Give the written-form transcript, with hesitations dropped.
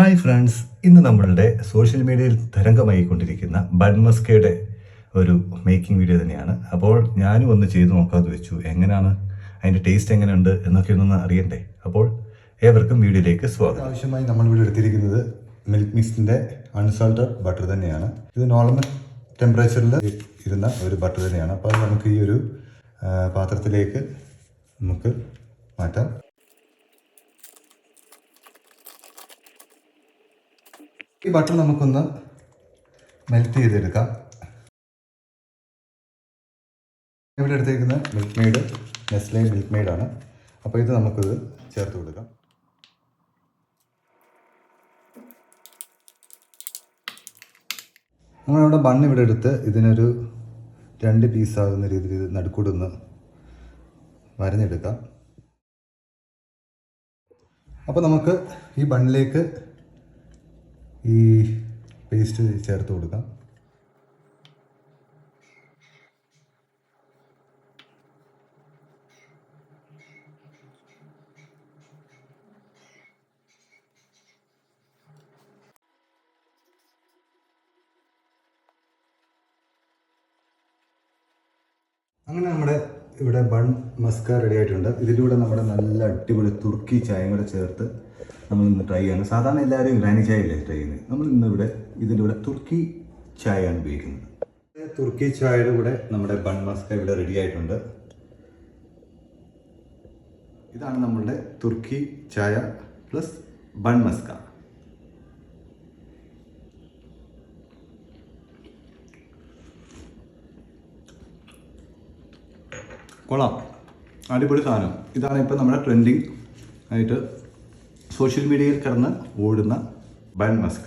Hi friends, ഇന്ന് നമ്മളുടെ social മീഡിയയിൽ തരംഗമായിക്കൊണ്ടിരിക്കുന്ന ബൺ മസ്കയുടെ ഒരു മേക്കിംഗ് വീഡിയോ തന്നെയാണ്. അപ്പോൾ ഞാനും ഒന്ന് ചെയ്ത് നോക്കാമെന്ന് വെച്ചു. എങ്ങനെയാണ് അതിൻ്റെ ടേസ്റ്റ് എങ്ങനെയുണ്ട് എന്നൊക്കെ ഒന്ന് അറിയണ്ടേ. അപ്പോൾ ഏവർക്കും വീഡിയോയിലേക്ക് സ്വാഗതം. ആവശ്യമായി നമ്മൾ ഇവിടെ എടുത്തിരിക്കുന്നത് മിൽക്ക് മിസ്റ്റിൻ്റെ അൺസാൾട്ടഡ് ബട്ടർ തന്നെയാണ്. ഇത് നോർമൽ ടെമ്പറേച്ചറിൽ ഇരുന്ന ഒരു ബട്ടർ തന്നെയാണ്. അപ്പോൾ നമുക്ക് ഈ ഒരു പാത്രത്തിലേക്ക് നമുക്ക് മാറ്റാം. ഈ ബട്ടർ നമുക്കൊന്ന് മെൽറ്റ് ചെയ്തെടുക്കാം. ഇവിടെ എടുത്തിരിക്കുന്ന മിൽക്ക് മെയ്ഡ് നെസ്ലെ മിൽക്ക് മെയ്ഡാണ്. അപ്പോൾ ഇത് നമുക്കിത് ചേർത്ത് കൊടുക്കാം. നമ്മളിവിടെ ബണ്ണ് ഇവിടെ എടുത്ത് ഇതിനൊരു 2 പീസാകുന്ന രീതിയിൽ നടുക്കൂടൊന്ന് വരഞ്ഞെടുക്കാം. അപ്പോൾ നമുക്ക് ഈ ബണ്ണിലേക്ക് ഈ പേസ്റ്റ് ചേർത്ത് കൊടുക്കാം. അങ്ങനെ നമ്മുടെ ഇവിടെ ബൺ മസ്ക റെഡി ആയിട്ടുണ്ട്. ഇതിലൂടെ നമ്മുടെ നല്ല അടിപൊളി തുർക്കി ചായയും കൂടെ ചേർത്ത് നമ്മൾ ഇന്ന് ട്രൈ ചെയ്യാണ്. സാധാരണ എല്ലാവരും ഗ്രാനി ചായ അല്ലേ ട്രൈ ചെയ്യുന്നത്. നമ്മൾ ഇന്നിവിടെ ഇതിൻ്റെ കൂടെ തുർക്കി ചായയാണ് ഉപയോഗിക്കുന്നത്. തുർക്കി ചായയുടെ കൂടെ നമ്മുടെ ബൺ മസ്ക ഇവിടെ റെഡി ആയിട്ടുണ്ട്. ഇതാണ് നമ്മളുടെ തുർക്കി ചായ പ്ലസ് ബൺ മസ്ക. കൊള്ളാം, അടിപൊളി സാധനം. ഇതാണ് ഇപ്പോൾ നമ്മുടെ ട്രെൻഡിങ് ആയിട്ട് സോഷ്യൽ മീഡിയയിൽ കിടന്ന് ഓടുന്ന ബൺ മസ്ക.